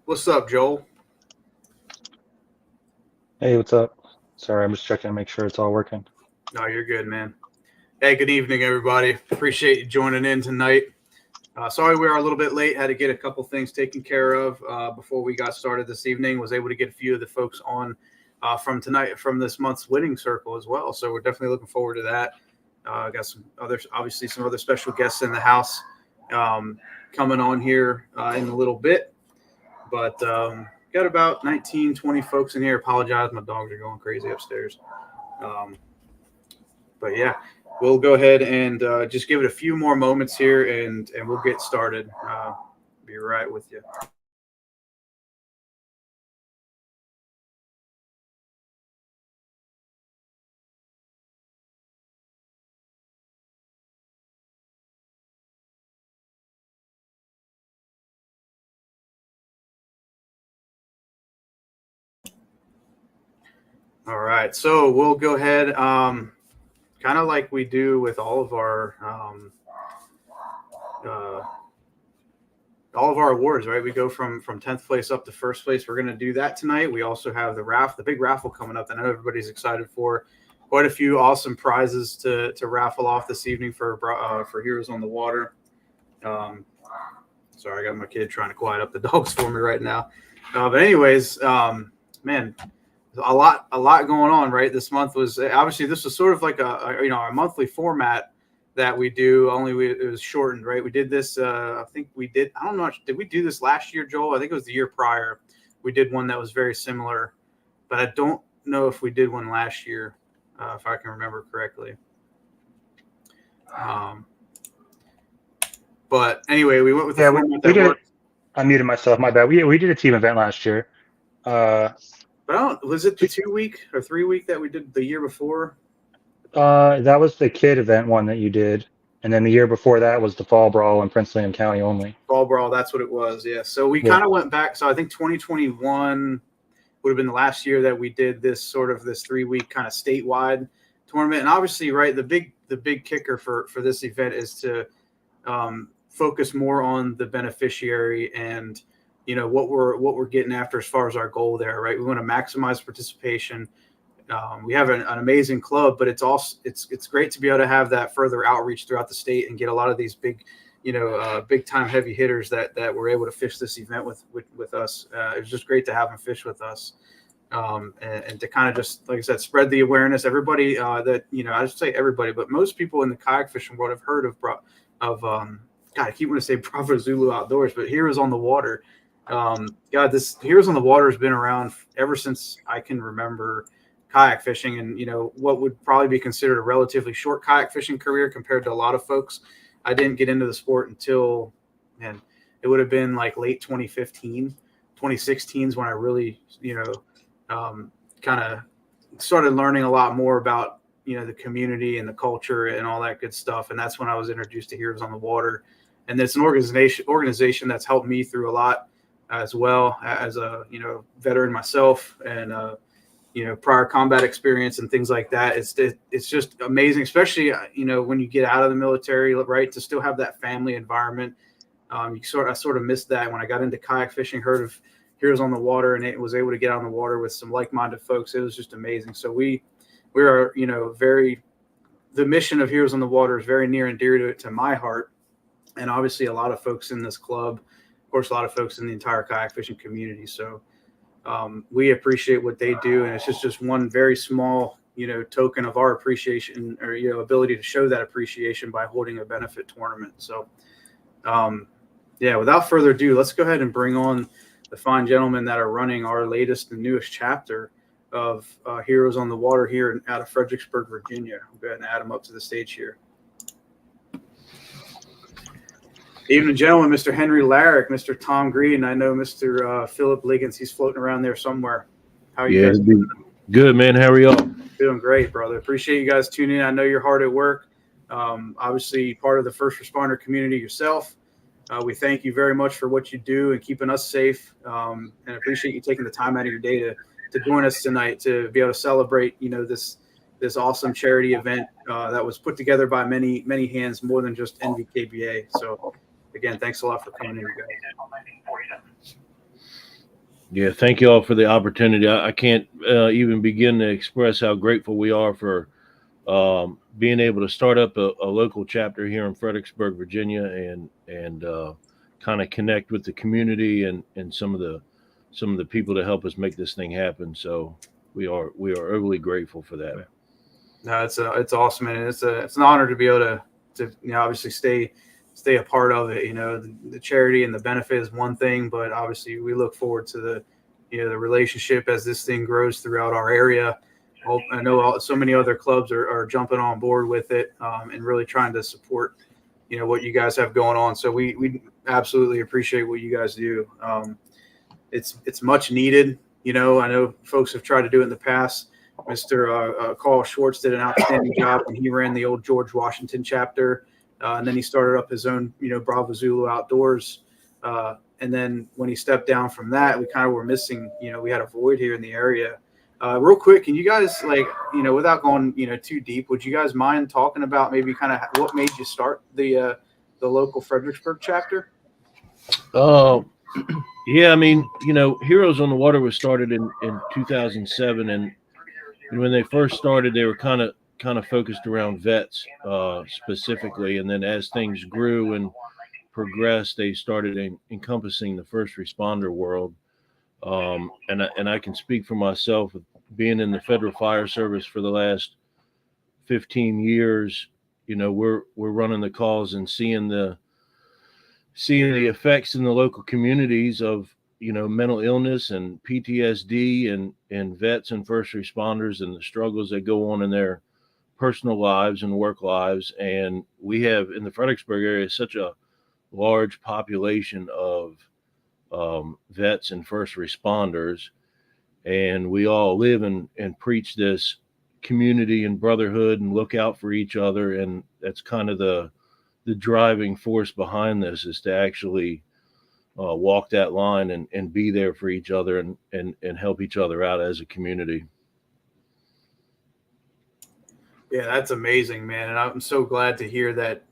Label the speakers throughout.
Speaker 1: What's up, Joel?
Speaker 2: Hey, what's up? Sorry, I'm just checking to make sure it's all working.
Speaker 1: No, you're good, man. Hey, good evening, everybody. Appreciate you joining in tonight. Sorry we are a little bit late. Had to get a couple things taken care of before we got started this evening. Was able to get a few of the folks on from tonight, from this month's winning circle as well. So we're definitely looking forward to that. Got some other, obviously, some other special guests in the house um, coming on here in a little bit. But got about 19, 20 folks in here. Apologize, my dogs are going crazy upstairs. Um, but yeah, we'll go ahead and just give it a few more moments here, and we'll get started. Be right with you. All right, so we'll go ahead, kind of like we do with uh, all of our awards, right? We go from 10th place up to first place. We're going to do that tonight. We also have the big raffle coming up that I know everybody's excited for. Quite a few awesome prizes to raffle off this evening for Heroes on the Water. Um, Sorry, I got my kid trying to quiet up the dogs for me right now. But anyways, man, a lot going on. Right, this month was obviously this was sort of like a monthly format that we do. It was shortened. Right, we did this. I think we did. I don't know. Did we do this last year, Joel? I think it was the year prior. We did one that was very similar, but I don't know if we did one last year, if I can remember correctly. Um, but anyway, we went with the
Speaker 2: Yeah, we,
Speaker 1: format
Speaker 2: we
Speaker 1: that
Speaker 2: did.
Speaker 1: worked.
Speaker 2: I muted myself. My bad. We did a team event last year. Uh,
Speaker 1: But I don't. Was it the 2 week or 3 week that we did the year before?
Speaker 2: that was the kid event one that you did, and then the year before that was the fall brawl in Prince William County only.
Speaker 1: Fall Brawl. That's what it was. Yeah. So we
Speaker 2: Yeah.
Speaker 1: kind of went back. So I think 2021 would have been the last year that we did this 3 week kind of statewide tournament. And obviously, right, the big kicker for this event is to focus more on the beneficiary and what we're getting after as far as our goal there. Right. We want to maximize participation. We have an amazing club, but it's great to be able to have that further outreach throughout the state and get a lot of these big time heavy hitters that were able to fish this event with us. It was just great to have them fish with us, and to kind of just like I said, spread the awareness. Everybody I should say everybody, but most people in the kayak fishing world have heard of God. I keep wanting to say Bravo Zulu Outdoors, but Heroes on the Water. God, this Heroes on the Water has been around ever since I can remember kayak fishing, and what would probably be considered a relatively short kayak fishing career compared to a lot of folks. I didn't get into the sport until, man, it would have been like late 2015, 2016 is when I really, kind of started learning a lot more about, the community and the culture and all that good stuff. And that's when I was introduced to Heroes on the Water. And it's an organization that's helped me through a lot as well as a, veteran myself and, prior combat experience and things like that. It's just amazing, especially when you get out of the military, right? To still have that family environment. I sort of missed that when I got into kayak fishing. Heard of Heroes on the Water, and it was able to get on the water with some like-minded folks. It was just amazing. So we are very the mission of Heroes on the Water is very near and dear to my heart, and obviously a lot of folks in this club, of course, a lot of folks in the entire kayak fishing community. So we appreciate what they do, and it's just one very small token of our appreciation or ability to show that appreciation by holding a benefit tournament. So um, yeah, without further ado, let's go ahead and bring on the fine gentlemen that are running our latest and newest chapter of Heroes on the Water here out of Fredericksburg, Virginia. I'll go ahead and add them up to the stage here. Evening, gentlemen, Mr. Henry Larrick, Mr. Tom Green. I know Mr. Philip Liggins. He's floating around there somewhere. How are you
Speaker 3: Yeah,
Speaker 1: guys
Speaker 3: good, man. How are y'all?
Speaker 1: doing? Great, brother. Appreciate you guys tuning in. I know you're hard at work. Obviously, part of the first responder community yourself. We thank you very much for what you do and keeping us safe. And appreciate you taking the time out of your day to join us tonight to be able to celebrate, this awesome charity event that was put together by many, many hands, more than just NVKBA. So again, thanks a lot for coming in, you guys.
Speaker 3: Yeah, thank you all for the opportunity. I can't even begin to express how grateful we are for being able to start up a local chapter here in Fredericksburg, Virginia, and kind of connect with the community and some of the people to help us make this thing happen. So we are overly grateful for that.
Speaker 1: No, it's awesome, and it's an honor to be able to obviously stay a part of it. The charity and the benefit is one thing, but obviously we look forward to the relationship as this thing grows throughout our area. I know so many other clubs are jumping on board with it, and really trying to support what you guys have going on. So we absolutely appreciate what you guys do. It's much needed. I know folks have tried to do it in the past. Mr. Carl Schwartz did an outstanding job when he ran the old George Washington chapter, and then he started up his own, Bravo Zulu Outdoors. And then when he stepped down from that, we kind of were missing. We had a void here in the area. Real quick, can you guys without going too deep, would you guys mind talking about maybe kind of what made you start the local Fredericksburg chapter?
Speaker 3: Uh, yeah, I mean, Heroes on the Water was started in 2007, and when they first started, they were kind of focused around vets specifically, and then as things grew and progressed, they started encompassing the first responder world. And I can speak for myself, being in the Federal Fire Service for the last 15 years. We're running the calls and seeing the effects in the local communities of mental illness and PTSD and vets and first responders and the struggles that go on in their personal lives and work lives. And we have in the Fredericksburg area such a large population of vets and first responders, and we all live and preach this community and brotherhood and look out for each other. And that's kind of the driving force behind this, is to actually walk that line and be there for each other and help each other out as a community.
Speaker 1: Yeah, that's amazing, man. And I'm so glad to hear that,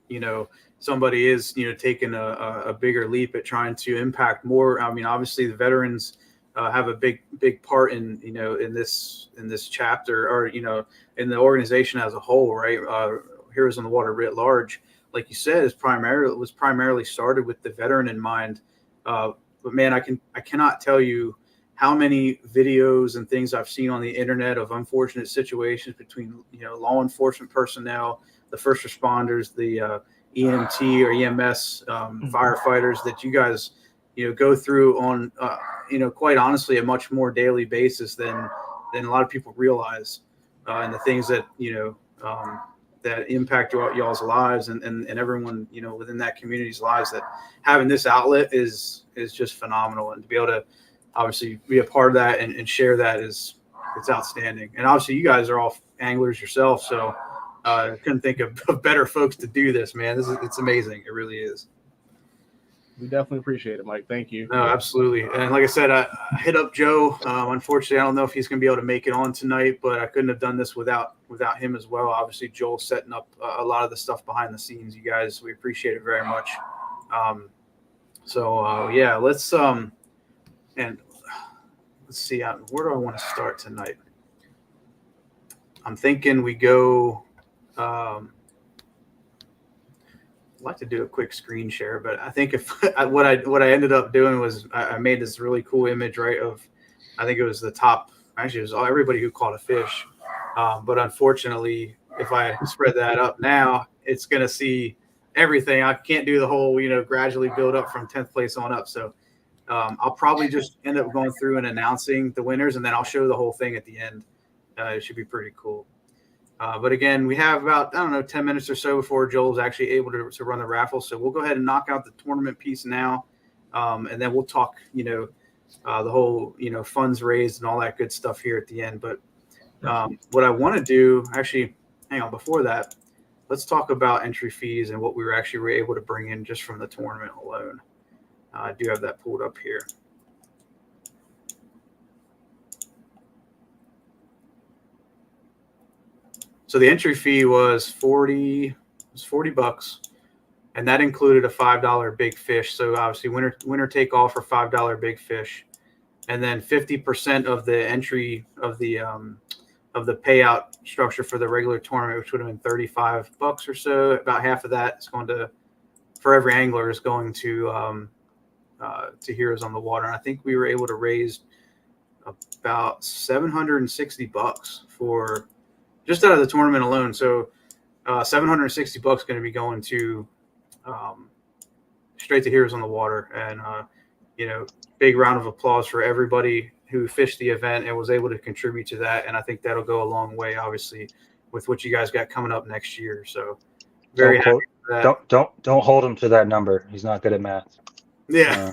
Speaker 1: somebody is, taking a bigger leap at trying to impact more. I mean, obviously the veterans have a big part in, in this chapter, or, in the organization as a whole, right? Heroes on the Water writ large, like you said, was primarily started with the veteran in mind. But man, I cannot tell you how many videos and things I've seen on the internet of unfortunate situations between, law enforcement personnel, the first responders, the EMT or EMS firefighters that you guys, go through on, quite honestly, a much more daily basis than a lot of people realize, and the things that, that impact y'all's lives and everyone, within that community's lives. That having this outlet is just phenomenal, and to be able to obviously be a part of that and share that it's outstanding. And obviously you guys are all anglers yourself, so I couldn't think of better folks to do this, man. It's amazing. It really is.
Speaker 4: We definitely appreciate it, Mike. Thank you.
Speaker 1: No, absolutely. And like I said, I hit up Joe. Unfortunately, I don't know if he's going to be able to make it on tonight, but I couldn't have done this without him as well. Obviously, Joel setting up a lot of the stuff behind the scenes. You guys, we appreciate it very much. Yeah, let's see. Where do I want to start tonight? I'm thinking we go. I'd like to do a quick screen share, but I think if what I ended up doing was I made this really cool image, right? Of, I think it was the top. Actually, it was everybody who caught a fish. But unfortunately, if I spread that up now, it's going to see everything. I can't do the whole, gradually build up from 10th place on up. So I'll probably just end up going through and announcing the winners, and then I'll show the whole thing at the end. It should be pretty cool. But again, we have about, 10 minutes or so before Joel's actually able to run the raffle. So we'll go ahead and knock out the tournament piece now. And then we'll talk, the whole, funds raised and all that good stuff here at the end. But what I want to do, actually, hang on, before that, let's talk about entry fees and what we were able to bring in just from the tournament alone. I do have that pulled up here. So the entry fee was $40, and that included a $5 big fish. So obviously winner take all for $5 big fish. and then 50% of the entry of the payout structure for the regular tournament, which would have been $35 or so. About half of that is going to, for every angler, is going to Heroes on the Water. And I think we were able to raise about $760 for just out of the tournament alone. So $760 going to be going to straight to Heroes on the Water. And big round of applause for everybody who fished the event and was able to contribute to that. And I think that'll go a long way, obviously, with what you guys got coming up next year. So very happy for that.
Speaker 2: Don't hold him to that number. He's not good at math.
Speaker 1: Yeah,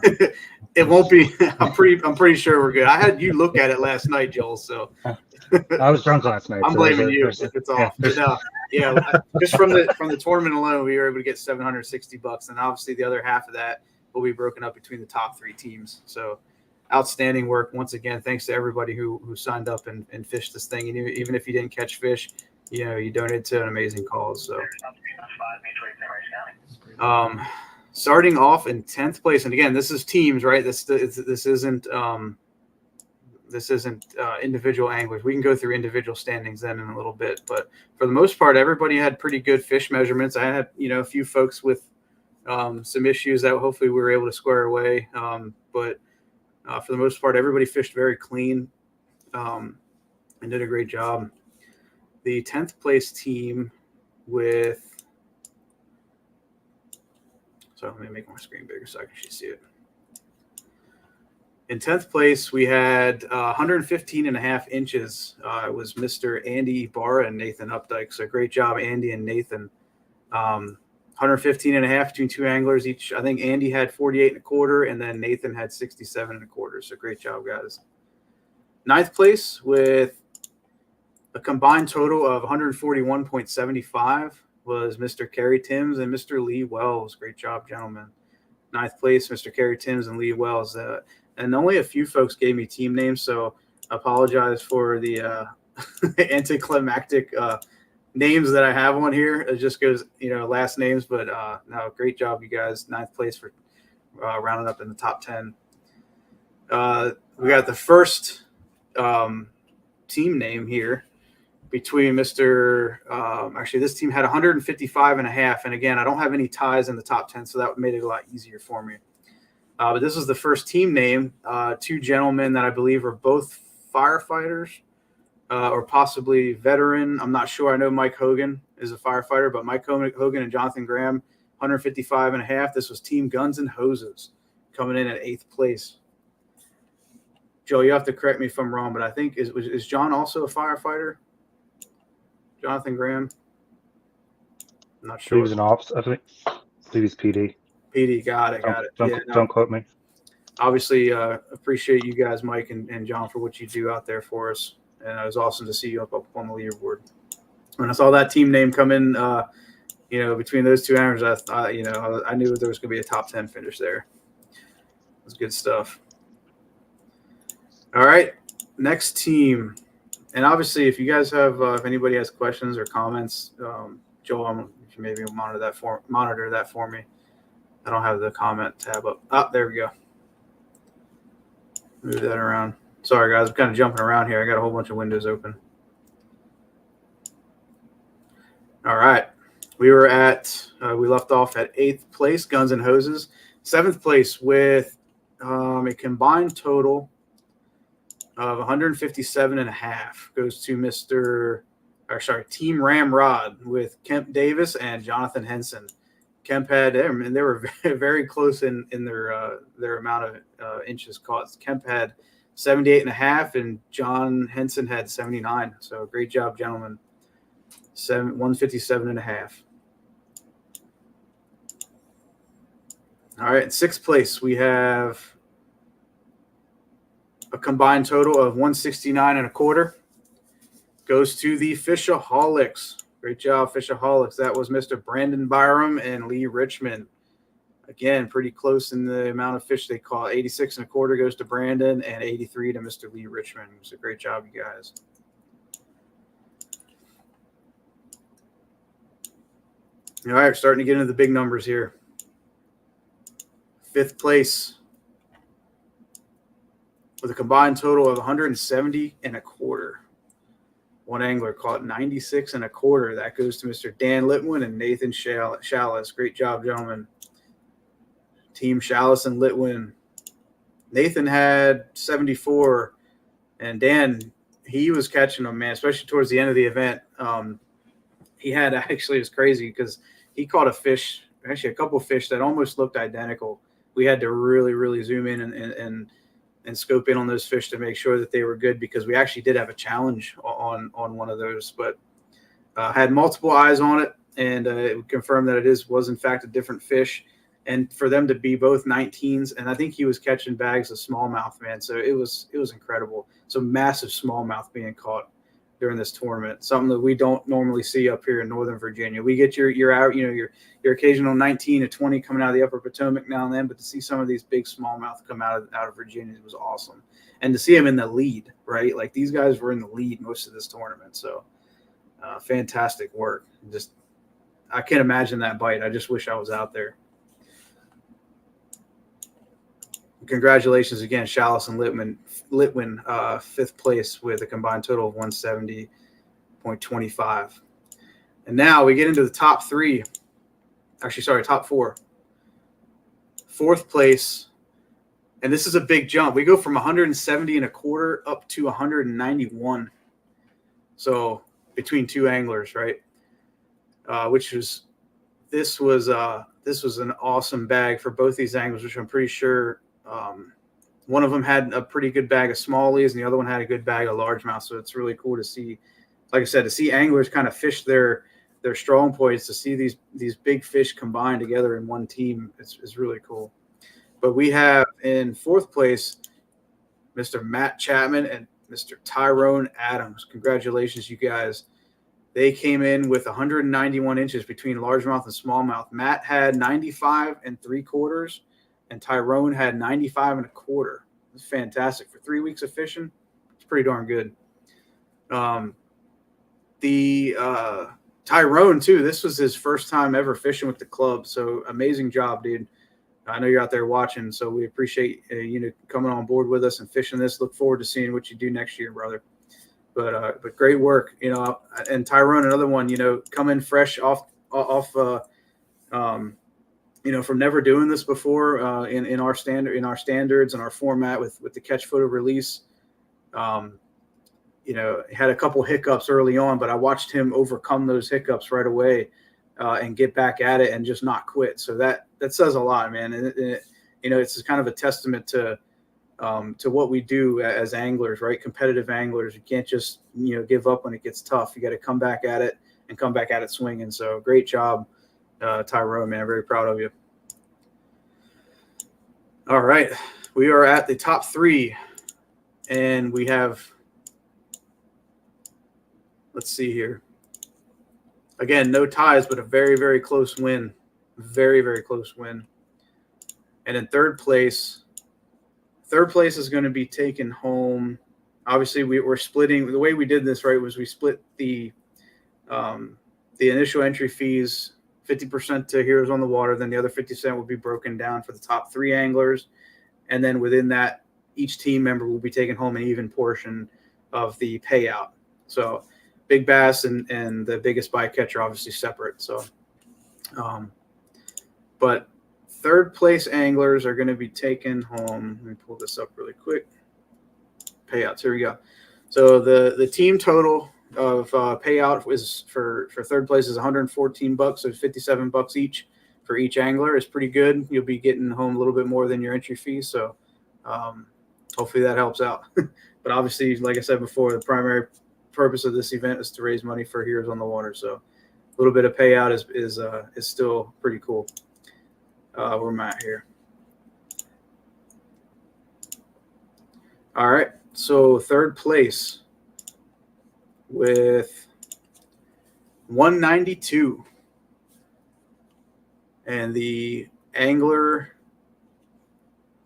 Speaker 1: it won't be. I'm pretty sure we're good. I had you look at it last night, Joel. So
Speaker 2: I was drunk last night.
Speaker 1: I'm blaming you if it's off.
Speaker 2: Yeah,
Speaker 1: Just from the tournament alone, we were able to get $760, and obviously the other half of that will be broken up between the top 3 teams. So outstanding work once again. Thanks to everybody who signed up and fished this thing. And even if you didn't catch fish, you donated to an amazing cause. So starting off in 10th place, and again, this is teams, right? This isn't individual anglers. We can go through individual standings then in a little bit, but for the most part, everybody had pretty good fish measurements. I had a few folks with some issues that hopefully we were able to square away, but for the most part, everybody fished very clean and did a great job. The 10th place team with So let me make my screen bigger so I can actually see it. In 10th place, we had 115.5 inches. It was Mr. Andy Ibarra and Nathan Updike. So great job, Andy and Nathan. 115.5 between 2 anglers each. I think Andy had 48.25, and then Nathan had 67.25. So great job, guys. 9th place with a combined total of 141.75 was Mr. Kerry Timms and Mr. Lee Wells. Great job, gentlemen. 9th place, Mr. Kerry Timms and Lee Wells. And only a few folks gave me team names, so I apologize for the anticlimactic names that I have on here. It just goes, last names, but no, great job, you guys. 9th place for rounding up in the top 10. We got the first team name here between Mr. Actually, this team had 155.5, and again, I don't have any ties in the top 10, so that made it a lot easier for me. But this is the first team name. 2 gentlemen that I believe are both firefighters or possibly veteran. I'm not sure. I know Mike Hogan is a firefighter, but Mike Hogan and Jonathan Graham, 155.5. This was Team Guns and Hoses coming in at 8th place. Joe, you have to correct me if I'm wrong, but I think is John also a firefighter? Jonathan Graham? I'm not sure.
Speaker 2: He was an ops. I think he was PD.
Speaker 1: PD, got it.
Speaker 2: Don't quote me.
Speaker 1: Obviously, appreciate you guys, Mike and John, for what you do out there for us. And it was awesome to see you up on the leaderboard. When I saw that team name come in, between those 2 anglers, I knew there was going to be a top 10 finish there. It was good stuff. All right, next team. And obviously, if you guys have, if anybody has questions or comments, Joel, if you maybe monitor that for me. I don't have the comment tab up. Oh, there we go. Move that around. Sorry, guys. I'm kind of jumping around here. I got a whole bunch of windows open. All right. We left off at 8th place, Guns and Hoses. 7th place with a combined total of 157.5 goes to Team Ramrod with Kemp Davis and Jonathan Henson. Kemp had, and they were very, very close in their amount of inches caught. Kemp had 78.5, and John Henson had 79. So great job, gentlemen. 157.5. All right, in 6th place we have a combined total of 169.25. Goes to the Fishaholics. Great job, Fishaholics. That was Mr. Brandon Byram and Lee Richmond. Again, pretty close in the amount of fish they caught. 86.25 goes to Brandon and 83 to Mr. Lee Richmond. So great job, you guys. All right, we're starting to get into the big numbers here. 5th place. with a combined total of 170 and a quarter. One angler caught 96 and a quarter. That goes to Mr. Dan Litwin and Nathan Chalice. Great job, gentlemen. Team Chalice and Litwin. Nathan had 74, and Dan, he was catching them, man, especially towards the end of the event. He had actually, it was crazy because he caught a fish, actually a couple of fish that almost looked identical. We had to really, really zoom in and scope in on those fish to make sure that they were good, because we actually did have a challenge on one of those, but had multiple eyes on it, and it confirmed that it was in fact a different fish. And for them to be both 19s, and I think he was catching bags of smallmouth, man. So it was incredible. So massive smallmouth being caught during this tournament, something that we don't normally see up here in Northern Virginia. We get your occasional 19 to 20 coming out of the Upper Potomac now and then, but to see some of these big smallmouth come out of Virginia was awesome. And to see them in the lead, right? Like these guys were in the lead most of this tournament. So fantastic work. I can't imagine that bite. I just wish I was out there. Congratulations again, Chalice and Litwin, fifth place with a combined total of 170.25. And now we get into the top three. Actually, sorry, top four. Fourth place, and this is a big jump. We go from 170 and a quarter up to 191. So between two anglers, right? This was an awesome bag for both these anglers, which I'm pretty sure. One of them had a pretty good bag of smallies, and the other one had a good bag of largemouth. So it's really cool to see, like I said, to see anglers kind of fish their strong points, to see these big fish combined together in one team. It's really cool. But we have in fourth place, Mr. Matt Chapman and Mr. Tyrone Adams. Congratulations, you guys. They came in with 191 inches between largemouth and smallmouth. Matt had 95 and 3/4. And Tyrone had 95 and a quarter. It's fantastic for 3 weeks of fishing. It's pretty darn good. Tyrone too. This was his first time ever fishing with the club. So amazing job, dude. I know you're out there watching, so we appreciate you coming on board with us and fishing this. Look forward to seeing what you do next year, brother. But great work, And Tyrone, another one, coming fresh off. From never doing this before in our standards and our format with the catch photo release, had a couple hiccups early on, but I watched him overcome those hiccups right away and get back at it and just not quit. So that says a lot, man. And it's kind of a testament to what we do as anglers, right? Competitive anglers. You can't just give up when it gets tough. You got to come back at it and come back at it swinging. So great job. Tyrone, man, very proud of you. All right, we are at the top three, and we have, let's see here. Again, no ties, but a very, very close win. Very, very close win. And in third place is going to be taken home. Obviously, we're splitting. The way we did this, right, was we split the initial entry fees 50% to Heroes on the Water, then the other 50% will be broken down for the top three anglers. And then within that, each team member will be taking home an even portion of the payout. So big bass and the biggest bycatch are obviously separate. So, but third place anglers are going to be taking home. Let me pull this up really quick. Payouts. Here we go. So the team total of payout is for third place is $114, so $57 each for each angler is pretty good. You'll be getting home a little bit more than your entry fee, so hopefully that helps out. But obviously, like I said before, the primary purpose of this event is to raise money for Heroes on the Water. So a little bit of payout is still pretty cool. Where am I at here? All right, so third place with 192, and the angler,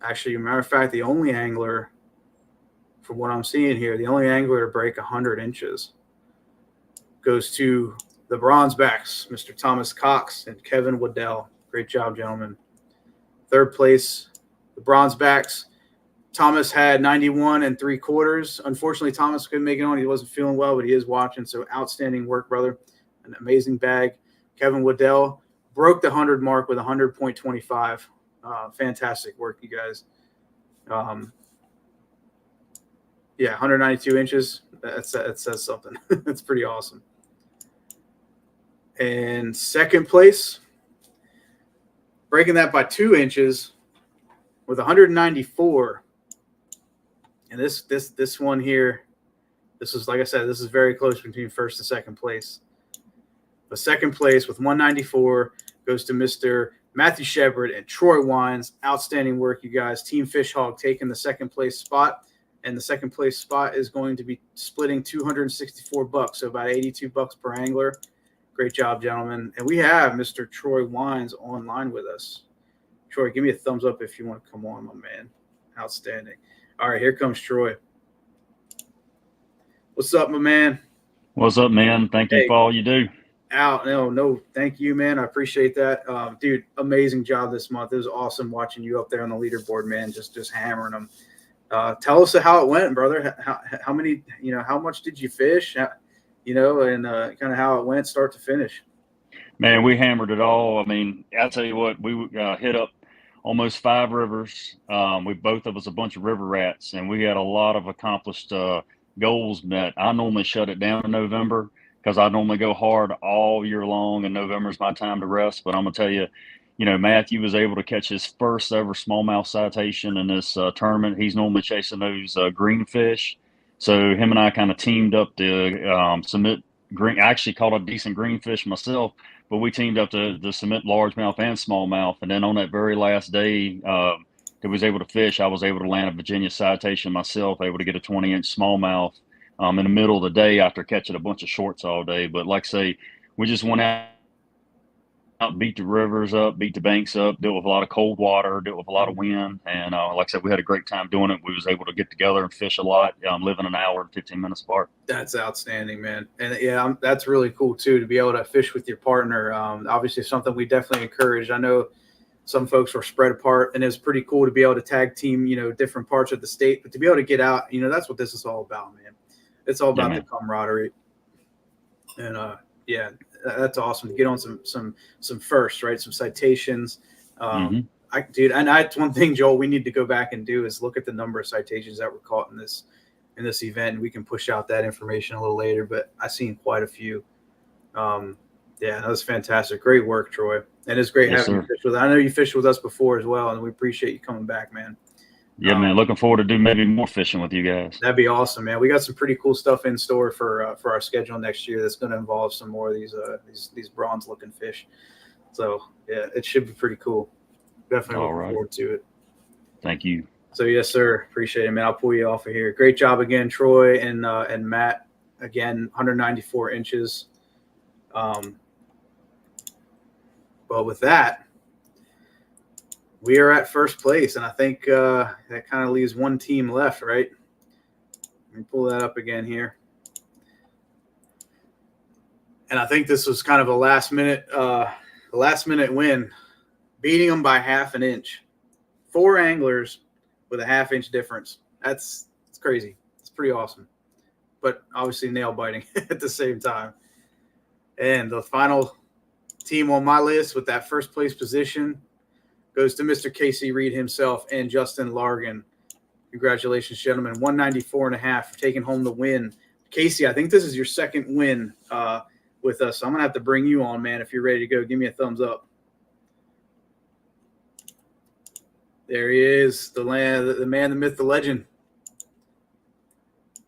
Speaker 1: actually, matter of fact, the only angler, from what I'm seeing here, the only angler to break 100 inches goes to the bronze backs, Mr. Thomas Cox and Kevin Waddell. Great job, gentlemen. Third place, the bronze backs, Thomas had 91 3/4. Unfortunately, Thomas couldn't make it on. He wasn't feeling well, but he is watching. So outstanding work, brother. An amazing bag. Kevin Waddell broke the 100 mark with 100.25. Fantastic work, you guys. 192 inches. That says something. That's pretty awesome. And second place, breaking that by 2 inches with 194. And this one here, this is, like I said, this is very close between first and second place. The second place with 194 goes to Mr. Matthew Shepard and Troy Wines. Outstanding work, you guys. Team Fish Hog taking the second place spot. And the second place spot is going to be splitting $264, so about $82 per angler. Great job, gentlemen. And we have Mr. Troy Wines online with us. Troy, give me a thumbs up if you want to come on, my man. Outstanding. All right, here comes Troy. What's up, my man?
Speaker 5: What's up, man? Thank you for all you do.
Speaker 1: No, thank you, man. I appreciate that. Dude, amazing job this month. It was awesome watching you up there on the leaderboard, man, just hammering them. Tell us how it went, brother. How many, how much did you fish, and kind of how it went start to finish.
Speaker 5: Man, we hammered it all. I mean, I'll tell you what, we hit up almost 5 rivers. We both of us a bunch of river rats, and we had a lot of accomplished goals met. I normally shut it down in November because I normally go hard all year long, and November is my time to rest. But I'm gonna tell you, Matthew was able to catch his first ever smallmouth citation in this tournament. He's normally chasing those green fish. So him and I kind of teamed up to submit green. I actually caught a decent green fish myself, but we teamed up to submit largemouth and smallmouth. And then on that very last day that we was able to fish, I was able to land a Virginia citation myself, able to get a 20-inch smallmouth in the middle of the day after catching a bunch of shorts all day. But like I say, we just went out, beat the rivers up, beat the banks up, dealt with a lot of cold water, dealt with a lot of wind. And like I said, we had a great time doing it. We was able to get together and fish a lot, living an hour and 15 minutes apart.
Speaker 1: That's outstanding, man. And that's really cool too, to be able to fish with your partner. Obviously something we definitely encourage. I know some folks were spread apart, and it's pretty cool to be able to tag team, different parts of the state, but to be able to get out, that's what this is all about, man. It's all about the camaraderie. And that's awesome to get on some firsts, right? Some citations. And that's one thing, Joel, we need to go back and do is look at the number of citations that were caught in this event, and we can push out that information a little later, but I've seen quite a few. That was fantastic. Great work, Troy. And it's great having you fish with us. I know you fished with us before as well, and we appreciate you coming back, man.
Speaker 5: Yeah, man. Looking forward to do maybe more fishing with you guys.
Speaker 1: That'd be awesome, man. We got some pretty cool stuff in store for our schedule next year. That's going to involve some more of these bronze-looking fish. So yeah, it should be pretty cool. Definitely looking forward to it.
Speaker 5: Thank you.
Speaker 1: So yes, sir. Appreciate it, man. I'll pull you off of here. Great job again, Troy and Matt. Again, 194 inches. But with that, we are at first place, and I think that kind of leaves one team left, right? Let me pull that up again here. And I think this was kind of a last minute win, beating them by half an inch. 4 anglers with a half-inch difference. It's crazy. It's pretty awesome, but obviously nail biting at the same time. And the final team on my list with that first place position goes to Mr. Casey Reed himself and Justin Largan. Congratulations, gentlemen. 194.5 for taking home the win. Casey, I think this is your second win with us. So I'm going to have to bring you on, man, if you're ready to go. Give me a thumbs up. There he is, the man, the myth, the legend.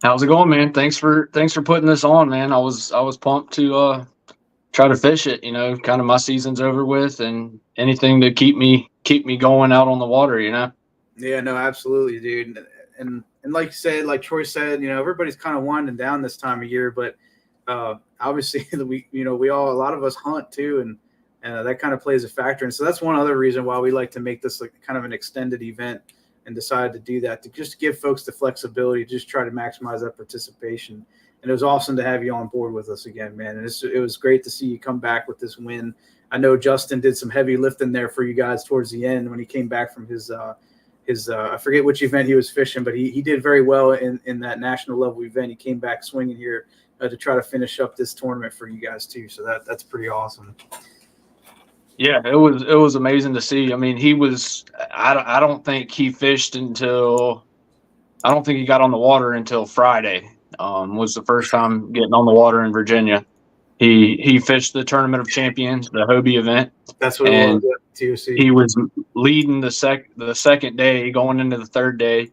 Speaker 6: How's it going, man? Thanks for putting this on, man. I was pumped to try to fish it. Kind of my season's over with, and anything to keep me going out on the water.
Speaker 1: Yeah, no, absolutely, dude. And like you said, like Troy said, everybody's kind of winding down this time of year, but obviously a lot of us hunt too, and that kind of plays a factor. And so that's one other reason why we like to make this like kind of an extended event and decided to do that, to just give folks the flexibility, just try to maximize that participation. And it was awesome to have you on board with us again, man. And it was great to see you come back with this win. I know Justin did some heavy lifting there for you guys towards the end when he came back from his I forget which event he was fishing, but he did very well in that national level event. He came back swinging here to try to finish up this tournament for you guys too. So that's pretty awesome.
Speaker 6: Yeah, it was amazing to see. I mean, he was. I don't think he fished until. I don't think he got on the water until Friday. Was the first time getting on the water in Virginia. He fished the Tournament of Champions, the Hobie event.
Speaker 1: That's what it was. TOC.
Speaker 6: He was leading the second day, going into the third day,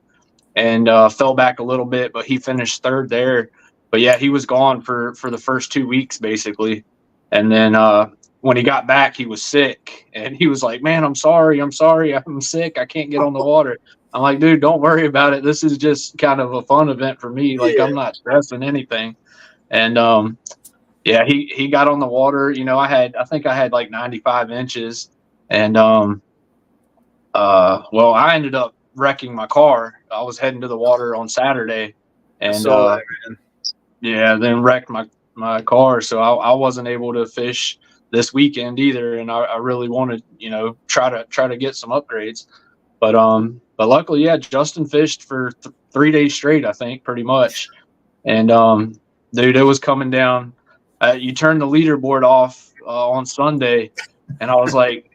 Speaker 6: and fell back a little bit, but he finished third there. But yeah, he was gone for the first 2 weeks basically, and then when he got back, he was sick, and he was like, "Man, I'm sorry, I'm sick, I can't get on the water." I'm like, "Dude, don't worry about it. This is just kind of a fun event for me. Like, I'm not stressing anything." And yeah, he got on the water. You know, I think I had like 95 inches, and well, I ended up wrecking my car. I was heading to the water on Saturday, and yeah, then wrecked my car. So I wasn't able to fish this weekend either, and I really wanted, you know, try to get some upgrades, but luckily, yeah, Justin fished for 3 days straight, I think, pretty much, and dude, it was coming down. You turned the leaderboard off on Sunday, and I was like,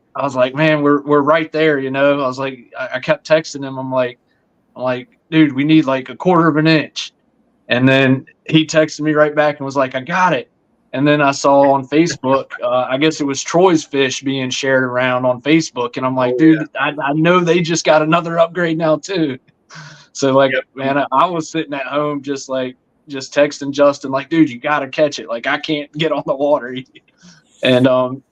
Speaker 6: man, we're right there, you know. I was like, I kept texting him. I'm like, dude, we need like a quarter of an inch, and then he texted me right back and was like, I got it. And then I saw on Facebook, I guess it was Troy's fish being shared around on Facebook. And I'm like, dude, I know they just got another upgrade now too. So like, man, I was sitting at home just texting Justin, like, dude, you got to catch it. Like, I can't get on the water. And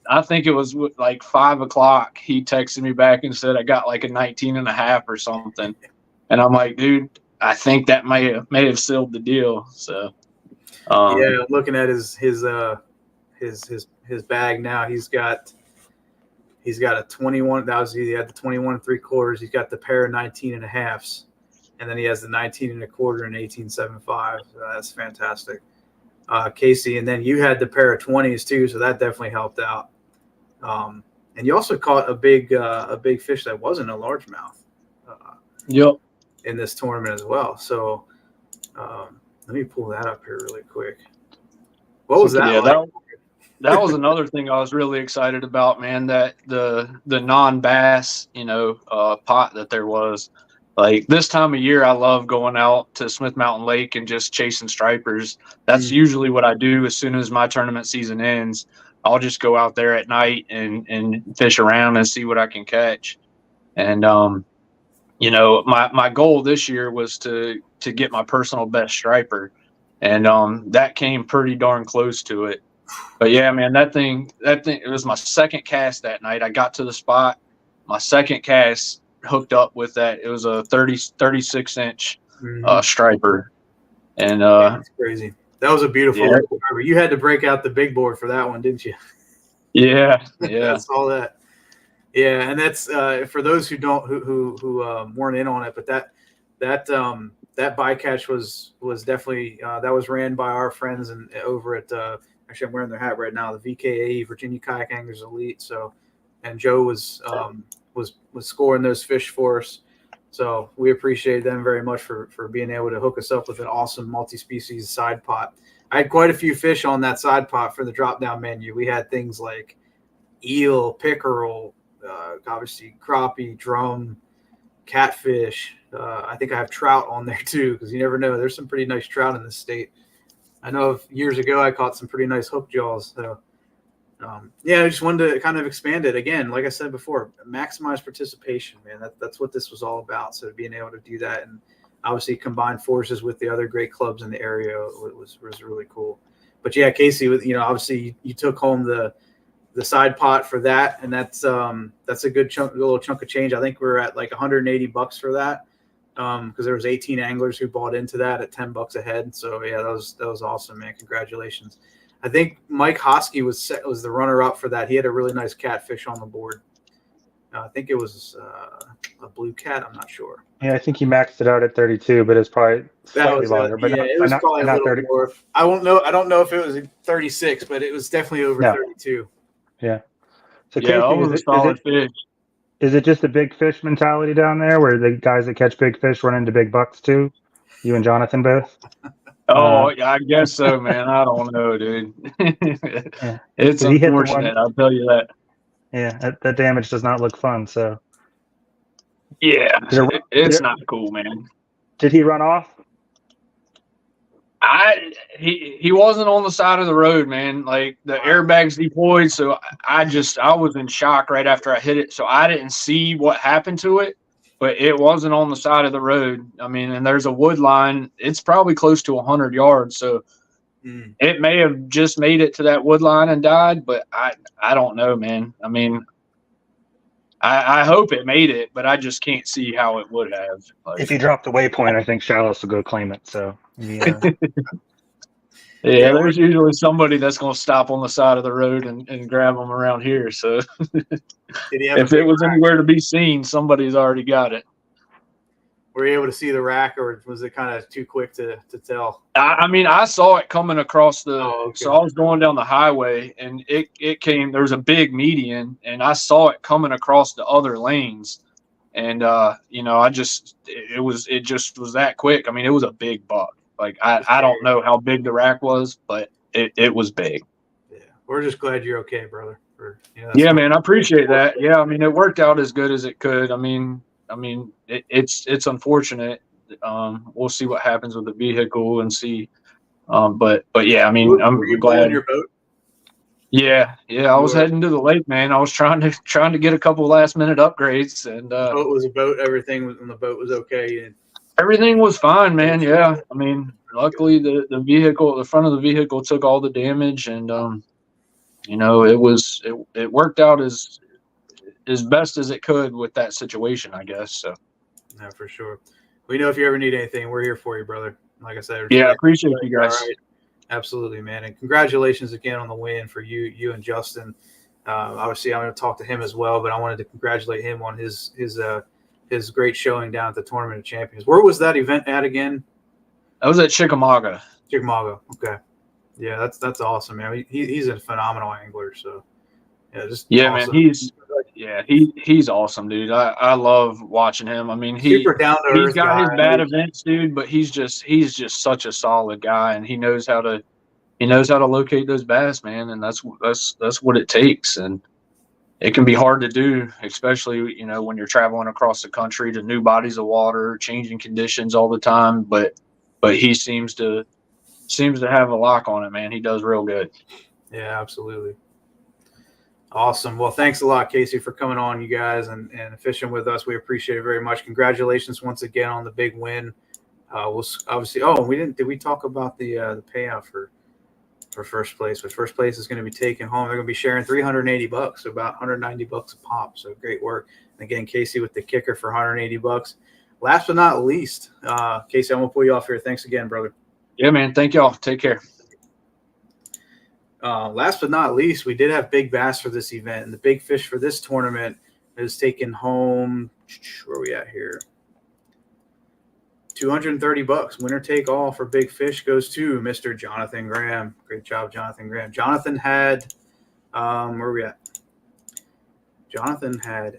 Speaker 6: I think it was like 5 o'clock. He texted me back and said, I got like a 19.5 or something. And I'm like, dude, I think that may have sealed the deal. So.
Speaker 1: Yeah, looking at his bag now, he's got a 21. That was he had the 21 3/4. He's got the pair of 19.5s, and then he has the 19 1/4 and 18.75. So that's fantastic, Casey. And then you had the pair of 20s too, so that definitely helped out. And you also caught a big fish that wasn't a largemouth.
Speaker 6: Yep.
Speaker 1: In this tournament as well. So. Let me pull that up here really quick. What was that like?
Speaker 6: That was another thing I was really excited about, man, that the non-bass, you know, pot that there was. Like, this time of year, I love going out to Smith Mountain Lake and just chasing stripers. That's usually what I do as soon as my tournament season ends. I'll just go out there at night and fish around and see what I can catch. And you know, my goal this year was to get my personal best striper, and that came pretty darn close to it. But yeah, man, that thing, it was my second cast that night. I got to the spot, my second cast hooked up with that. It was a 36 inch striper, and
Speaker 1: that's crazy. That was a beautiful striper. You had to break out the big board for that one, didn't you?
Speaker 6: Yeah.
Speaker 1: I saw that. Yeah, and that's for those who don't who weren't in on it, but that bycatch was definitely that was ran by our friends and over at actually I'm wearing their hat right now, the VKA, Virginia Kayak Anglers Elite. So, and Joe was scoring those fish for us. So we appreciate them very much for being able to hook us up with an awesome multi-species side pot. I had quite a few fish on that side pot for the drop down menu. We had things like eel, pickerel, obviously crappie, drum, catfish. I think I have trout on there too, because you never know. There's some pretty nice trout in this state. I know years ago I caught some pretty nice hook jaws. So yeah, I just wanted to kind of expand it again. Like I said before, maximize participation, man. That's what this was all about. So being able to do that and obviously combine forces with the other great clubs in the area was really cool. But yeah, Casey, you know, obviously you took home the side pot for that, and that's a good little chunk of change. I think we're at like $180 for that, because there was 18 anglers who bought into that at $10 a head. So yeah, that was awesome, man. Congratulations. I think Mike Hosky was the runner up for that. He had a really nice catfish on the board. I think it was a blue cat. I'm not sure.
Speaker 2: Yeah, I think he maxed it out at 32, but it's probably slightly longer. But
Speaker 1: yeah, it was probably a little more. I don't know if it was 36, but it was definitely over 32.
Speaker 2: Yeah. So
Speaker 6: yeah,
Speaker 2: Casey,
Speaker 6: was a solid fish.
Speaker 2: Is it just a big fish mentality down there, where the guys that catch big fish run into big bucks too? You and Jonathan both.
Speaker 6: Oh, yeah, I guess so, man. I don't know, dude.
Speaker 2: Yeah,
Speaker 6: It's
Speaker 2: 'cause he hit the one.
Speaker 6: unfortunate, I'll tell you that.
Speaker 2: Yeah, that damage does not look fun. So
Speaker 6: Yeah,
Speaker 2: did,
Speaker 6: it's not cool, man.
Speaker 2: did he run off?
Speaker 6: He wasn't on the side of the road, man. Like the airbags deployed, so I was in shock right after I hit it. So I didn't see what happened to it, but it wasn't on the side of the road. I mean, and there's a wood line. It's probably close to 100 yards, so it may have just made it to that wood line and died. But I don't know, man. I mean, I hope it made it, but I just can't see how it would have. Like,
Speaker 2: If he dropped the waypoint, I think Shallows will go claim it. So yeah.
Speaker 6: Yeah, there's usually somebody that's going to stop on the side of the road and grab them around here. So if it was anywhere to be seen, somebody's already got it.
Speaker 1: Were you able to see the rack, or was it kind of too quick to tell?
Speaker 6: I mean, I saw it coming across the
Speaker 1: okay.
Speaker 6: So I was going down the highway, and it came. There was a big median, and I saw it coming across the other lanes. And you know, it just was that quick. I mean, it was a big buck. Like I don't know how big the rack was, but it was big.
Speaker 1: Yeah, we're just glad you're okay, brother.
Speaker 6: Yeah, man, I appreciate that. Yeah, I mean, it worked out as good as it could. I mean, it's unfortunate. We'll see what happens with the vehicle and see. But yeah, I mean, I'm glad.
Speaker 1: Your boat?
Speaker 6: Yeah, I was heading to the lake, man. I was trying to get a couple last minute upgrades, and
Speaker 1: boat was a boat. Everything on the boat was okay.
Speaker 6: Everything was fine, man. Yeah, I mean, luckily the vehicle, the front of the vehicle took all the damage, and you know, it worked out as best as it could with that situation, I guess. So.
Speaker 1: No, for sure. We know if you ever need anything, we're here for you, brother. Like I said.
Speaker 6: Yeah, I appreciate you guys.
Speaker 1: All right. Absolutely, man. And congratulations again on the win for you and Justin. Obviously, I'm going to talk to him as well, but I wanted to congratulate him on his great showing down at the Tournament of Champions. Where was that event at again?
Speaker 6: That was at Chickamauga.
Speaker 1: Chickamauga. Okay. Yeah, that's awesome, man. He's a phenomenal angler. So yeah,
Speaker 6: awesome.
Speaker 1: Man.
Speaker 6: He's awesome, dude. I love watching him. I mean,
Speaker 1: super down to earth.
Speaker 6: He's got his bad events, dude, but he's just such a solid guy, and he knows how to locate those bass, man, and that's what it takes. And it can be hard to do, especially, you know, when you're traveling across the country to new bodies of water, changing conditions all the time. But he seems to have a lock on it, man. He does real good.
Speaker 1: Yeah, absolutely. Awesome. Well, thanks a lot, Casey, for coming on, you guys, and fishing with us. We appreciate it very much. Congratulations once again on the big win. We'll obviously. Oh, did we talk about the payout for first place? But first place is going to be taken home. They're going to be sharing $380, so about $190 a pop. So great work. And again, Casey with the kicker for $180. Last but not least, Casey, I'm going to pull you off here. Thanks again, brother.
Speaker 6: Yeah, man. Thank y'all. Take care.
Speaker 1: Last but not least, we did have big bass for this event, and the big fish for this tournament is taken home. Where are we at here? $230. Winner take all for big fish goes to Mr. Jonathan Graham. Great job, Jonathan Graham. Jonathan had where are we at? Jonathan had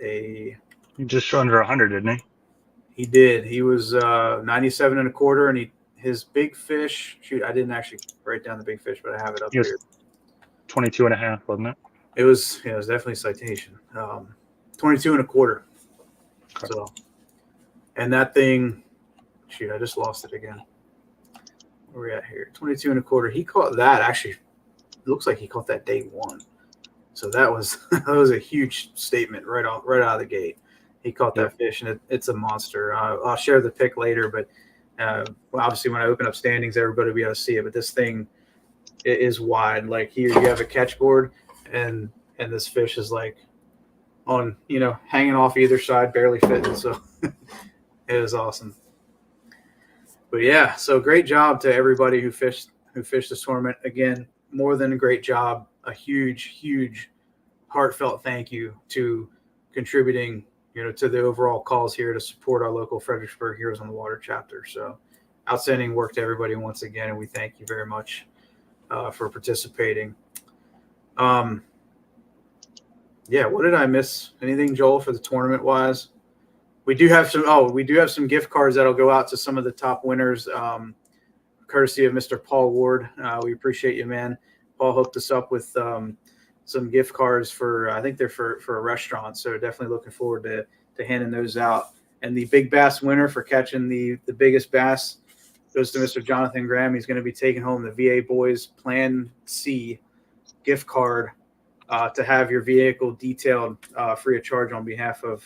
Speaker 2: just under 100, didn't he?
Speaker 1: He did. He was 97 and a quarter, and his big fish. Shoot, I didn't actually write down the big fish, but I have it up here.
Speaker 2: 22 and a half, wasn't it?
Speaker 1: It was definitely citation. 22 and a quarter. Okay. So, and that thing, shoot, I just lost it again. Where are we at here? 22 and a quarter. He caught that actually. It looks like he caught that day one. So that was a huge statement right out of the gate. He caught that fish, and it's a monster. I'll share the pic later, but obviously when I open up standings, everybody will be able to see it. But this thing is wide. Like here, you have a catch board, and this fish is like on, hanging off either side, barely fitting. So it is awesome. But yeah, so great job to everybody who fished this tournament. Again, more than a great job. A huge heartfelt thank you to contributing, to the overall cause here to support our local Fredericksburg Heroes on the Water chapter. So outstanding work to everybody once again, and we thank you very much for participating. Yeah, what did I miss? Anything, Joel, for the tournament wise? We do have some gift cards that'll go out to some of the top winners, courtesy of Mr. Paul Ward. We appreciate you, man. Paul hooked us up with some gift cards for I think they're for a restaurant. So definitely looking forward to handing those out. And the big bass winner for catching the biggest bass goes to Mr. Jonathan Graham. He's going to be taking home the VA Boys Plan C gift card to have your vehicle detailed free of charge on behalf of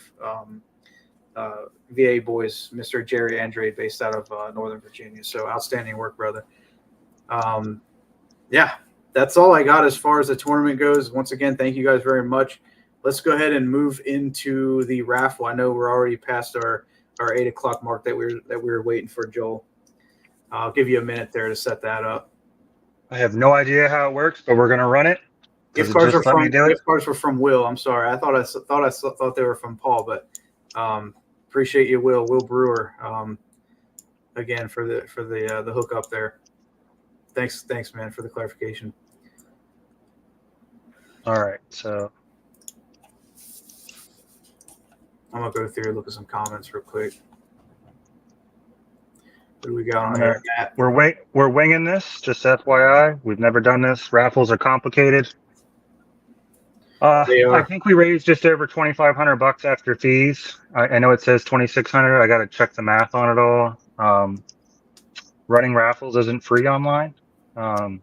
Speaker 1: VA Boys, Mr. Jerry Andrade, based out of Northern Virginia. So outstanding work, brother. Yeah, that's all I got as far as the tournament goes. Once again, thank you guys very much. Let's go ahead and move into the raffle. I know we're already past our 8 o'clock mark that we were waiting for, Joel. I'll give you a minute there to set that up.
Speaker 2: I have no idea how it works, but we're gonna run it.
Speaker 1: Gift cards were from Will. I'm sorry. I thought they were from Paul, but appreciate you, Will Brewer. Again for the hookup there. Thanks, man, for the clarification.
Speaker 2: All right, so
Speaker 1: I'm gonna go through and look at some comments real quick. What do we got on here, Matt?
Speaker 2: We're winging this. Just FYI, we've never done this. Raffles are complicated. I think we raised just over $2,500 after fees. I know it says 2,600. I got to check the math on it all. Running raffles isn't free online. Can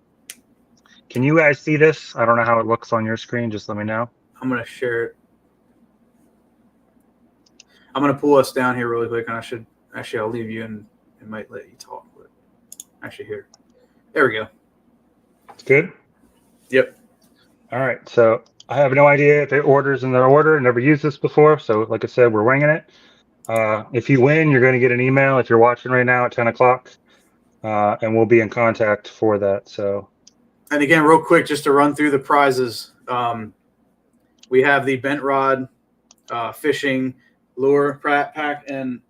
Speaker 2: you guys see this? I don't know how it looks on your screen. Just let me know.
Speaker 1: I'm gonna share it. I'm gonna pull us down here really quick, and I'll leave you and it might let you talk. But actually, here, there we go.
Speaker 2: It's good.
Speaker 1: Yep.
Speaker 2: All right. So I have no idea if it orders in their order. Never used this before. So like I said, we're winging it. If you win, you're going to get an email if you're watching right now at 10 o'clock. And we'll be in contact for that. So.
Speaker 1: And again, real quick, just to run through the prizes. We have the bent rod fishing lure pack, and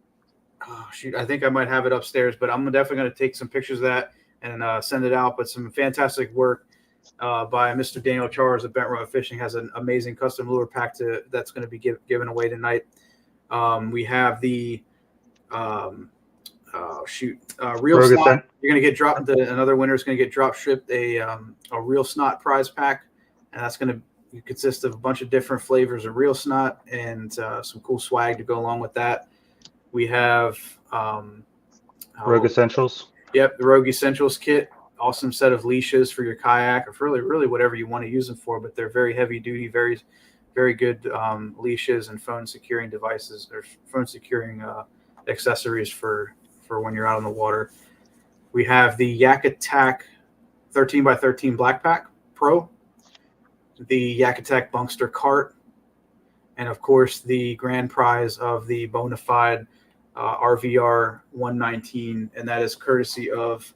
Speaker 1: I think I might have it upstairs, but I'm definitely going to take some pictures of that and send it out. But some fantastic work by Mr. Daniel Charles of Bent Rod Fishing. Has an amazing custom lure pack that's going to be given away tonight. We have the reel snot. You're going to get dropped. Another winner is going to get drop shipped a reel snot prize pack, and that's going to consist of a bunch of different flavors of reel snot and some cool swag to go along with that. We have
Speaker 2: Rogue Essentials.
Speaker 1: Yep, the Rogue Essentials kit. Awesome set of leashes for your kayak, or for really whatever you want to use them for. But they're very heavy duty, very, very good leashes and phone securing devices, or phone securing accessories for when you're out on the water. We have the Yak Attack 13x13 Black Pack Pro, the Yak Attack Bunkster Cart, and of course the grand prize of the Bonafide RVR 119, and that is courtesy of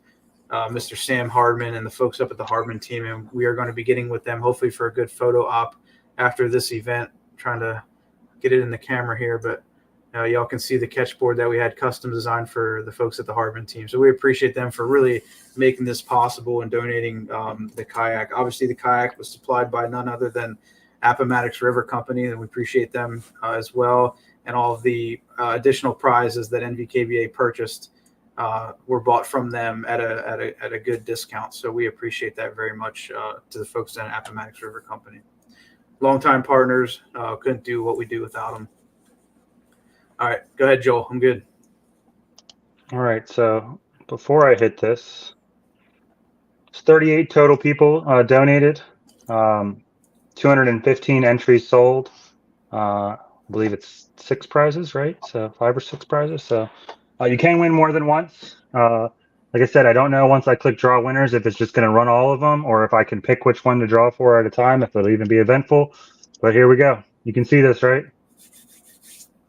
Speaker 1: Mr. Sam Hardman and the folks up at the Hardman team. And we are going to be getting with them hopefully for a good photo op after this event. I'm trying to get it in the camera here, but y'all can see the catch board that we had custom designed for the folks at the Hardman team. So we appreciate them for really making this possible and donating the kayak. Obviously, the kayak was supplied by none other than Appomattox River Company, and we appreciate them as well. And all of the additional prizes that NVKBA purchased were bought from them at a good discount. So we appreciate that very much to the folks at Appomattox River Company. Longtime partners, couldn't do what we do without them. All right, go ahead, Joel. I'm good.
Speaker 2: All right, so before I hit this, it's 38 total people donated, 215 entries sold. I believe it's 6 prizes, right? So 5 or 6 prizes. So you can win more than once. Like I said, I don't know once I click draw winners if it's just going to run all of them or if I can pick which one to draw for at a time, if it'll even be eventful. But here we go. You can see this, right?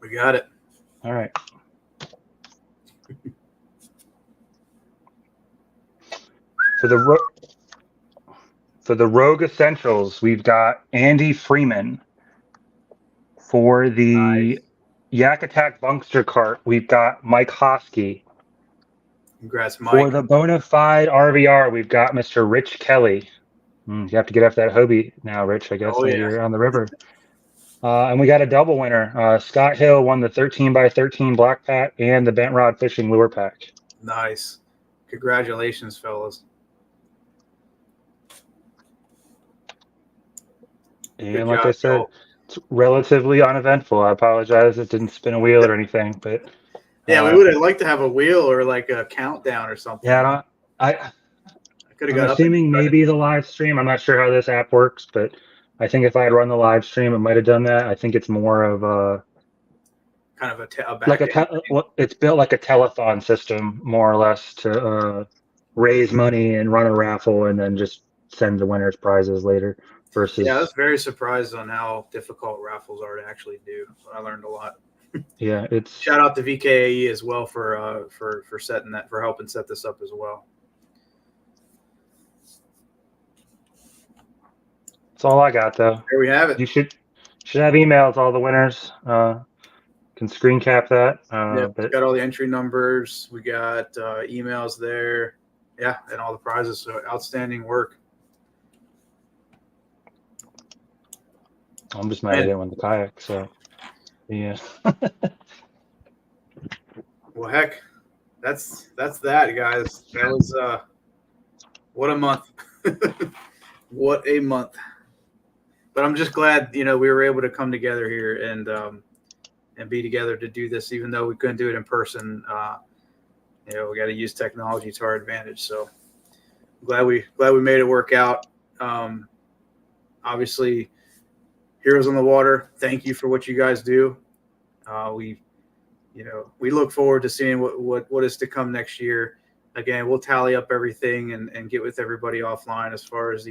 Speaker 1: We got it.
Speaker 2: All right. For the Rogue Essentials, we've got Andy Freeman. For the Yak Attack Bunkster Cart, we've got Mike Hosky.
Speaker 1: Congrats, Mike.
Speaker 2: For the Bonafide RVR, we've got Mr. Rich Kelly. You have to get off that Hobie now, Rich. I guess you're on the river. And we got a double winner. Scott Hill won the 13x13 black pack and the bent rod fishing lure pack.
Speaker 1: Nice. Congratulations, fellas.
Speaker 2: And like I said, it's relatively uneventful. I apologize. It didn't spin a wheel or anything, but
Speaker 1: yeah, we would have liked to have a wheel or like a countdown or something.
Speaker 2: Yeah, I'm assuming maybe the live stream. I'm not sure how this app works, but I think if I had run the live stream, it might have done that. I think it's more of a
Speaker 1: kind of
Speaker 2: it's built like a telethon system, more or less, to raise money and run a raffle and then just send the winners prizes later. Versus,
Speaker 1: yeah, I was very surprised on how difficult raffles are to actually do. I learned a lot.
Speaker 2: Yeah, it's
Speaker 1: shout out to VKAE as well for setting that, for helping set this up as well.
Speaker 2: That's all I got, though.
Speaker 1: There we have it.
Speaker 2: You should have emails. All the winners can screen cap that.
Speaker 1: Yeah, we got all the entry numbers. We got emails there. Yeah, and all the prizes. So outstanding work.
Speaker 2: I'm just mad I didn't win the kayak. So yeah.
Speaker 1: Well, heck, that's that, guys. That was what a month. What a month. But I'm just glad, we were able to come together here and be together to do this, even though we couldn't do it in person. We got to use technology to our advantage. So I'm glad we made it work out. Obviously, Heroes on the Water, thank you for what you guys do. We look forward to seeing what is to come next year. Again, we'll tally up everything and get with everybody offline as far as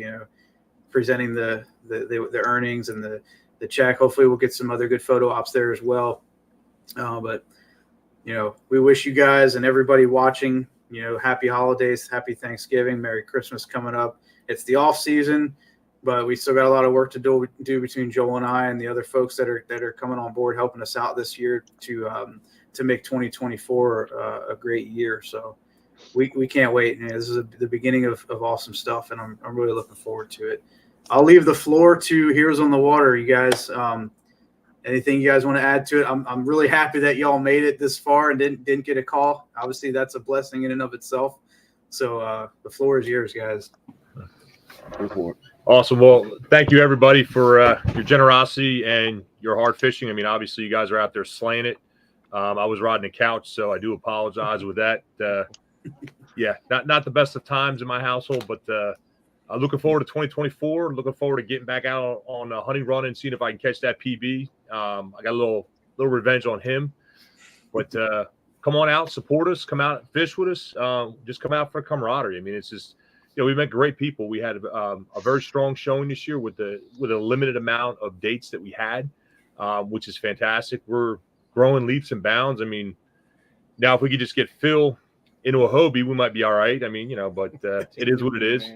Speaker 1: presenting the earnings and the check. Hopefully, we'll get some other good photo ops there as well. But we wish you guys and everybody watching, happy holidays, happy Thanksgiving, Merry Christmas coming up. It's the off season, but we still got a lot of work to do between Joel and I and the other folks that are coming on board helping us out this year to make 2024 a great year. So we can't wait. This is the beginning of awesome stuff, and I'm really looking forward to it. I'll leave the floor to Heroes on the Water, you guys. Anything you guys want to add to it? I'm really happy that y'all made it this far and didn't get a call. Obviously, that's a blessing in and of itself. So the floor is yours, guys.
Speaker 7: Go for it. Awesome. Well, thank you, everybody, for your generosity and your hard fishing. I mean, obviously, you guys are out there slaying it. I was riding a couch, so I do apologize with that. Yeah, not the best of times in my household, but looking forward to 2024. Looking forward to getting back out on a hunting run and seeing if I can catch that PB. I got a little revenge on him, but come on out, support us, come out, fish with us. Just come out for camaraderie. I mean, it's just, we met great people. We had a very strong showing this year with a limited amount of dates that we had, which is fantastic. We're growing leaps and bounds. I mean, now if we could just get Phil into a Hobie, we might be all right. I mean, but it is what it is.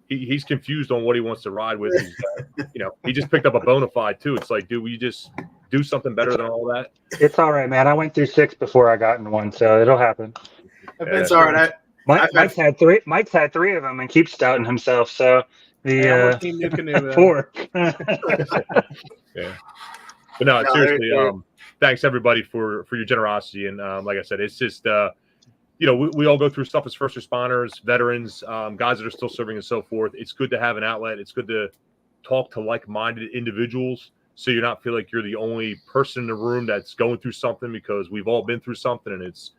Speaker 7: He's confused on what he wants to ride with. He just picked up a Bonafide too. It's like, dude, will you just do something better than all that?
Speaker 2: It's all right, man. I went through 6 before I got in one, so it'll happen.
Speaker 1: It's all right.
Speaker 2: Mike's had 3. Mike's had 3 of them and keeps stouting himself. So the 4.
Speaker 7: Yeah, but no, seriously. Thanks everybody for your generosity, and like I said, it's just we all go through stuff as first responders, veterans, guys that are still serving and so forth. It's good to have an outlet. It's good to talk to like-minded individuals so you're not feel like you're the only person in the room that's going through something, because we've all been through something, and it's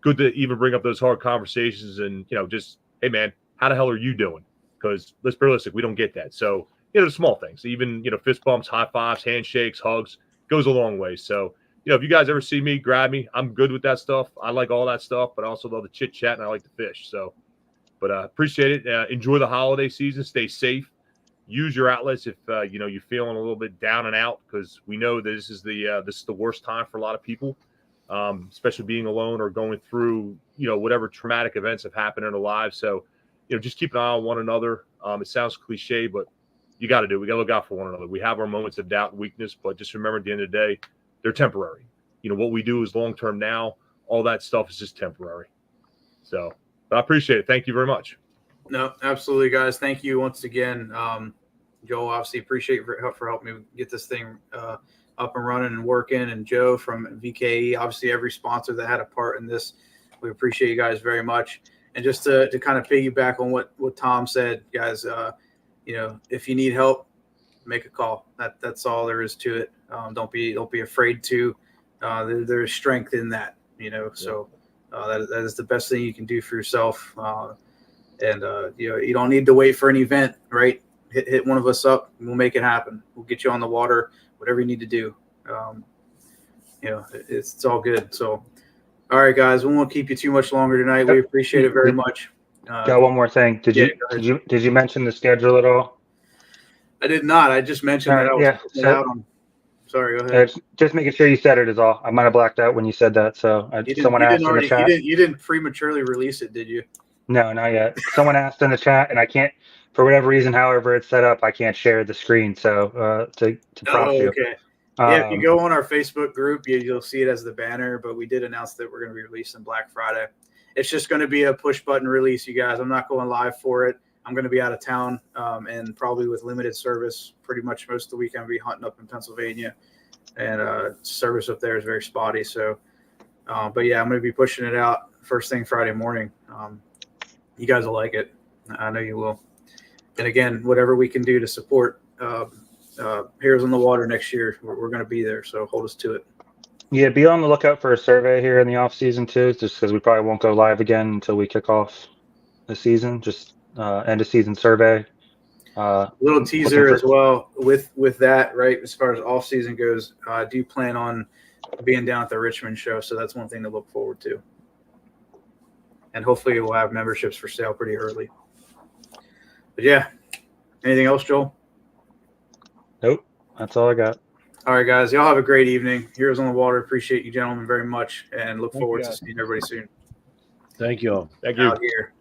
Speaker 7: good to even bring up those hard conversations and, just, hey, man, how the hell are you doing? Because let's be realistic, we don't get that. So, the small things, even, fist bumps, high fives, handshakes, hugs, goes a long way. So, if you guys ever see me, grab me. I'm good with that stuff. I like all that stuff, but I also love the chit chat and I like to fish. So, but appreciate it. Enjoy the holiday season. Stay safe. Use your outlets if you're feeling a little bit down and out, because we know that this is the worst time for a lot of people, especially being alone or going through whatever traumatic events have happened in their lives. So, just keep an eye on one another. It sounds cliche, but we got to look out for one another. We have our moments of doubt and weakness, but just remember at the end of the day, they're temporary. What we do is long-term now. All that stuff is just temporary. So, but I appreciate it. Thank you very much.
Speaker 1: No, absolutely, guys. Thank you once again. Joel, obviously appreciate for helping me get this thing up and running and working, and Joe from VKE, obviously every sponsor that had a part in this. We appreciate you guys very much. And just to kind of piggyback on what Tom said, guys, if you need help, make a call. That's all there is to it. Don't be afraid to. There's strength in that, So that is the best thing you can do for yourself. You don't need to wait for an event, right? Hit one of us up, and we'll make it happen. We'll get you on the water, whatever you need to do. It's all good. So, all right, guys, we won't keep you too much longer tonight. We appreciate it very much.
Speaker 2: Got one more thing. Did you mention the schedule at all?
Speaker 1: I did not. I just mentioned that I was putting it out on. Sorry, go ahead.
Speaker 2: Just making sure you said it is all. I might have blacked out when you said that. So someone asked in the chat.
Speaker 1: You didn't prematurely release it, did you?
Speaker 2: No, not yet. Someone asked in the chat, and I can't, for whatever reason, however it's set up, I can't share the screen. So to prompt you.
Speaker 1: Okay. Yeah, if you go on our Facebook group, you'll see it as the banner. But we did announce that we're going to be releasing Black Friday. It's just going to be a push button release, you guys. I'm not going live for it. I'm going to be out of town and probably with limited service. Pretty much most of the week I'm going to be hunting up in Pennsylvania, and service up there is very spotty. So, but yeah, I'm going to be pushing it out first thing Friday morning. You guys will like it. I know you will. And again, whatever we can do to support Heroes on the Water next year, we're going to be there. So hold us to it.
Speaker 2: Yeah, be on the lookout for a survey here in the off season too, just because we probably won't go live again until we kick off the season. Just end of season survey.
Speaker 1: Little teaser as well with that, right? As far as off season goes, I do plan on being down at the Richmond show, so that's one thing to look forward to. And hopefully we'll have memberships for sale pretty early. But yeah, anything else, Joel?
Speaker 2: Nope, that's all I got.
Speaker 1: All right, guys, y'all have a great evening. Heroes on the Water, appreciate you gentlemen very much, and look forward to seeing everybody soon.
Speaker 3: Thank you all.
Speaker 7: Thank you.
Speaker 1: Out here.